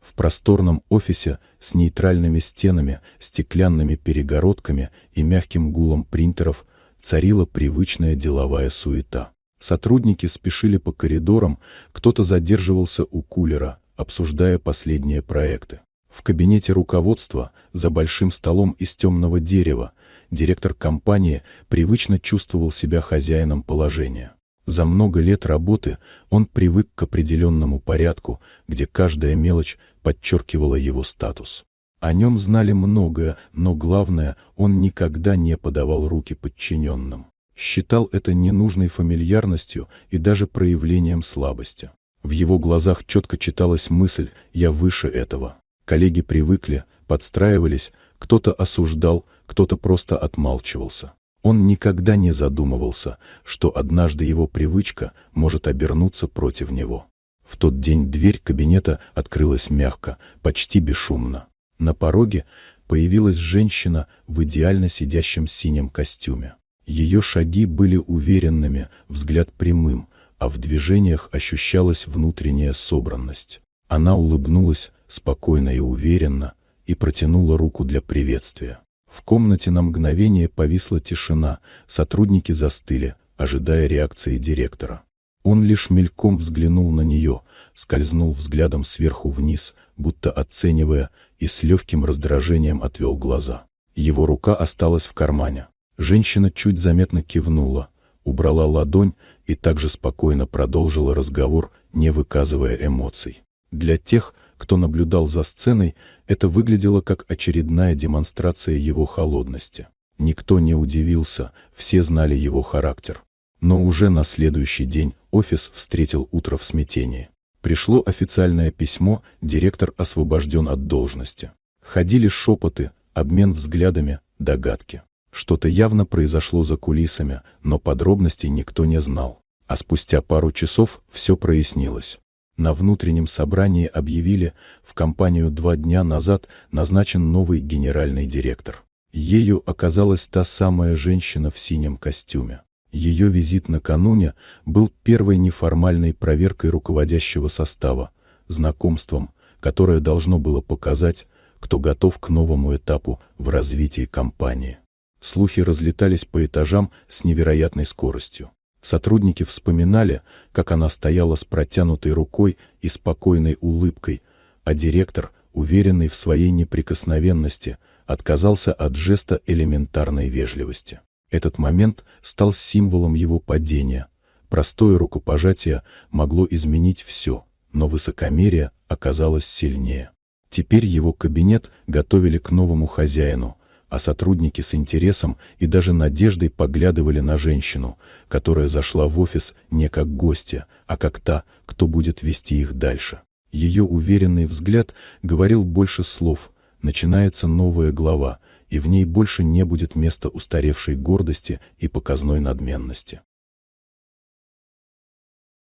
В просторном офисе с нейтральными стенами, стеклянными перегородками и мягким гулом принтеров царила привычная деловая суета. Сотрудники спешили по коридорам, кто-то задерживался у кулера, обсуждая последние проекты. В кабинете руководства, за большим столом из темного дерева, директор компании привычно чувствовал себя хозяином положения. За много лет работы он привык к определенному порядку, где каждая мелочь подчеркивала его статус. О нем знали многое, но главное, он никогда не подавал руки подчиненным. Считал это ненужной фамильярностью и даже проявлением слабости. В его глазах четко читалась мысль «я выше этого». Коллеги привыкли, подстраивались, кто-то осуждал, кто-то просто отмалчивался. Он никогда не задумывался, что однажды его привычка может обернуться против него. В тот день дверь кабинета открылась мягко, почти бесшумно. На пороге появилась женщина в идеально сидящем синем костюме. Ее шаги были уверенными, взгляд прямым, а в движениях ощущалась внутренняя собранность. Она улыбнулась спокойно и уверенно и протянула руку для приветствия. В комнате на мгновение повисла тишина, сотрудники застыли, ожидая реакции директора. Он лишь мельком взглянул на нее, скользнул взглядом сверху вниз, будто оценивая, и с легким раздражением отвел глаза. Его рука осталась в кармане. Женщина чуть заметно кивнула, убрала ладонь и также спокойно продолжила разговор, не выказывая эмоций. Для тех, кто наблюдал за сценой, это выглядело как очередная демонстрация его холодности. Никто не удивился, все знали его характер. Но уже на следующий день офис встретил утро в смятении. Пришло официальное письмо, директор освобожден от должности. Ходили шепоты, обмен взглядами, догадки. Что-то явно произошло за кулисами, но подробностей никто не знал. А спустя пару часов все прояснилось. На внутреннем собрании объявили, в компанию 2 дня назад назначен новый генеральный директор. Ею оказалась та самая женщина в синем костюме. Ее визит накануне был первой неформальной проверкой руководящего состава, знакомством, которое должно было показать, кто готов к новому этапу в развитии компании. Слухи разлетались по этажам с невероятной скоростью. Сотрудники вспоминали, как она стояла с протянутой рукой и спокойной улыбкой, а директор, уверенный в своей неприкосновенности, отказался от жеста элементарной вежливости. Этот момент стал символом его падения. Простое рукопожатие могло изменить все, но высокомерие оказалось сильнее. Теперь его кабинет готовили к новому хозяину, а сотрудники с интересом и даже надеждой поглядывали на женщину, которая зашла в офис не как гостья, а как та, кто будет вести их дальше. Ее уверенный взгляд говорил больше слов. Начинается новая глава, и в ней больше не будет места устаревшей гордости и показной надменности.